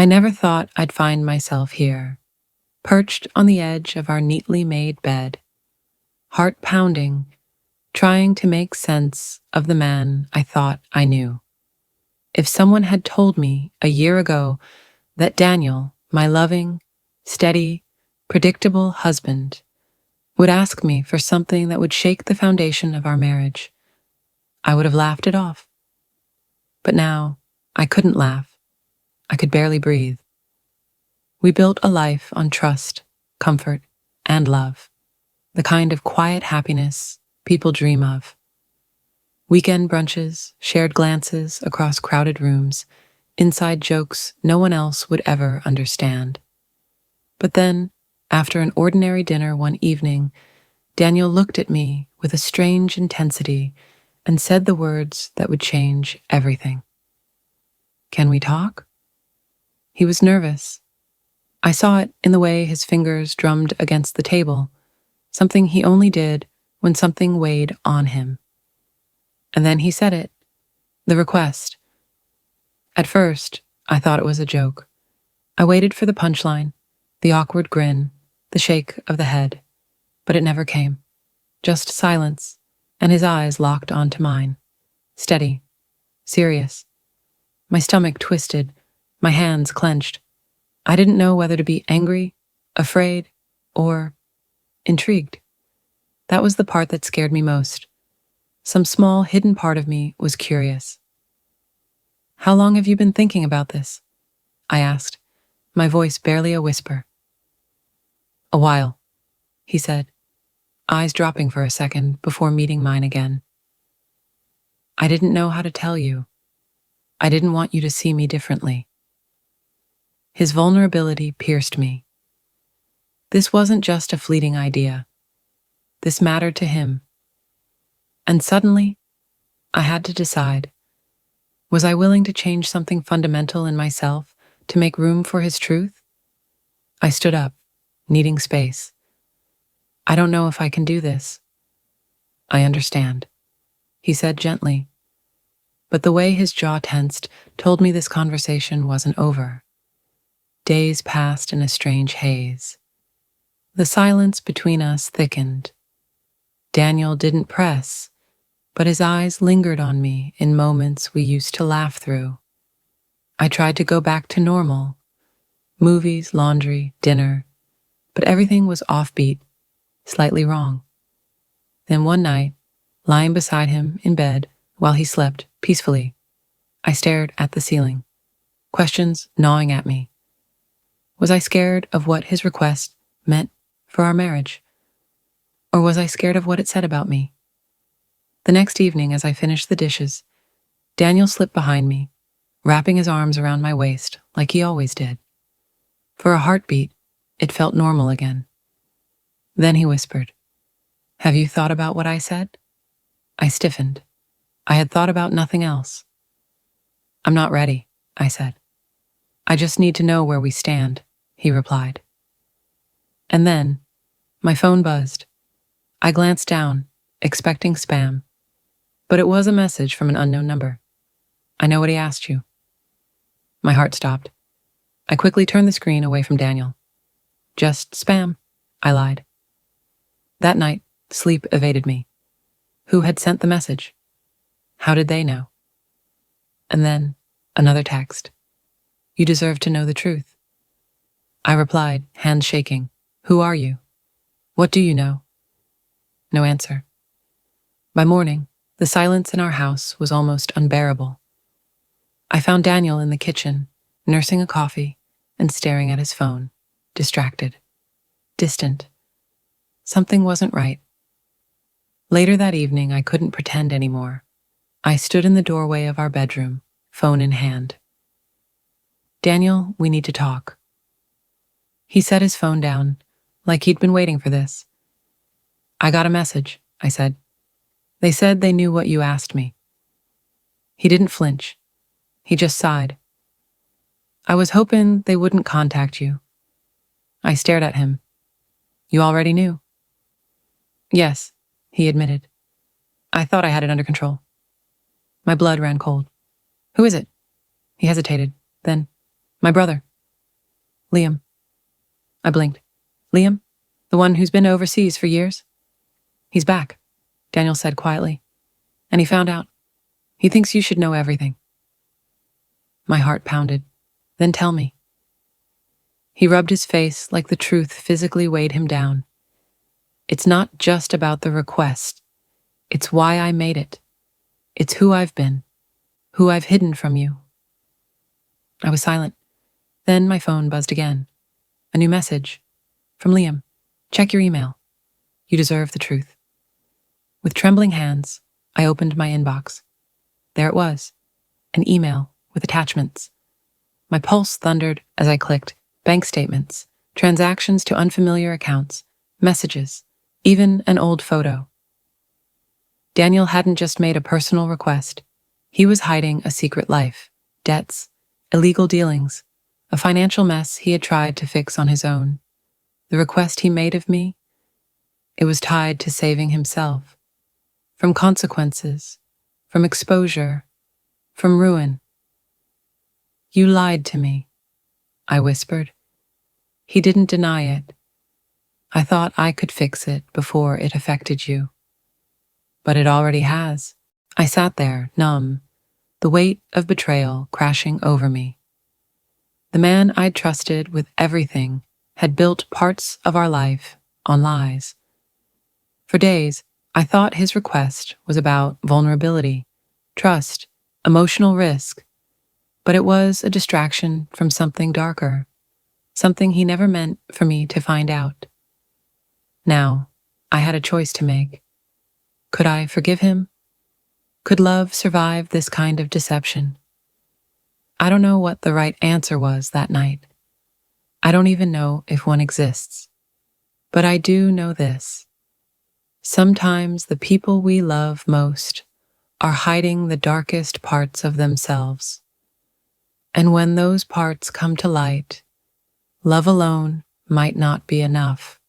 I never thought I'd find myself here, perched on the edge of our neatly made bed, heart pounding, trying to make sense of the man I thought I knew. If someone had told me a year ago that Daniel, my loving, steady, predictable husband, would ask me for something that would shake the foundation of our marriage, I would have laughed it off. But now, I couldn't laugh. I could barely breathe. We built a life on trust, comfort, and love, the kind of quiet happiness people dream of. Weekend brunches, shared glances across crowded rooms, inside jokes no one else would ever understand. But then, after an ordinary dinner one evening, Daniel looked at me with a strange intensity and said the words that would change everything. "Can we talk?" He was nervous. I saw it in the way his fingers drummed against the table, something he only did when something weighed on him. And then he said it, the request. At first, I thought it was a joke. I waited for the punchline, the awkward grin, the shake of the head, but it never came. Just silence, and his eyes locked onto mine. Steady, serious. My stomach twisted, my hands clenched. I didn't know whether to be angry, afraid, or intrigued. That was the part that scared me most. Some small, hidden part of me was curious. "How long have you been thinking about this?" I asked, my voice barely a whisper. "A while," he said, eyes dropping for a second before meeting mine again. "I didn't know how to tell you. I didn't want you to see me differently." His vulnerability pierced me. This wasn't just a fleeting idea. This mattered to him. And suddenly, I had to decide. Was I willing to change something fundamental in myself to make room for his truth? I stood up, needing space. "I don't know if I can do this." "I understand," he said gently. But the way his jaw tensed told me this conversation wasn't over. Days passed in a strange haze. The silence between us thickened. Daniel didn't press, but his eyes lingered on me in moments we used to laugh through. I tried to go back to normal. Movies, laundry, dinner, but everything was offbeat, slightly wrong. Then one night, lying beside him in bed while he slept peacefully, I stared at the ceiling, questions gnawing at me. Was I scared of what his request meant for our marriage? Or was I scared of what it said about me? The next evening, as I finished the dishes, Daniel slipped behind me, wrapping his arms around my waist like he always did. For a heartbeat, it felt normal again. Then he whispered, "Have you thought about what I said?" I stiffened. I had thought about nothing else. "I'm not ready," I said. "I just need to know where we stand," he replied. And then, my phone buzzed. I glanced down, expecting spam, but it was a message from an unknown number. "I know what he asked you." My heart stopped. I quickly turned the screen away from Daniel. "Just spam," I lied. That night, sleep evaded me. Who had sent the message? How did they know? And then, another text. "You deserve to know the truth." I replied, hands shaking. "Who are you? What do you know?" No answer. By morning, the silence in our house was almost unbearable. I found Daniel in the kitchen, nursing a coffee and staring at his phone, distracted, distant. Something wasn't right. Later that evening, I couldn't pretend anymore. I stood in the doorway of our bedroom, phone in hand. "Daniel, we need to talk." He set his phone down, like he'd been waiting for this. "I got a message," I said. "They said they knew what you asked me." He didn't flinch. He just sighed. "I was hoping they wouldn't contact you." I stared at him. "You already knew?" "Yes," he admitted. "I thought I had it under control." My blood ran cold. "Who is it?" He hesitated. Then, "My brother," Liam. I blinked. Liam? The one who's been overseas for years? He's back, Daniel said quietly. And he found out. He thinks you should know everything. My heart pounded. Then tell me. He rubbed his face like the truth physically weighed him down. It's not just about the request. It's why I made it. It's who I've been, who I've hidden from you. I was silent. Then my phone buzzed again. A new message. From Liam. Check your email. You deserve the truth. With trembling hands, I opened my inbox. There it was. An email with attachments. My pulse thundered as I clicked. Bank statements, transactions to unfamiliar accounts, messages, even an old photo. Daniel hadn't just made a personal request. He was hiding a secret life, debts, illegal dealings, a financial mess he had tried to fix on his own. The request he made of me, it was tied to saving himself. From consequences, from exposure, from ruin. You lied to me, I whispered. He didn't deny it. I thought I could fix it before it affected you. But it already has. I sat there, numb, the weight of betrayal crashing over me. The man I'd trusted with everything had built parts of our life on lies. For days, I thought his request was about vulnerability, trust, emotional risk, but it was a distraction from something darker, something he never meant for me to find out. Now, I had a choice to make. Could I forgive him? Could love survive this kind of deception? I don't know what the right answer was that night. I don't even know if one exists. But I do know this. Sometimes the people we love most are hiding the darkest parts of themselves. And when those parts come to light, love alone might not be enough.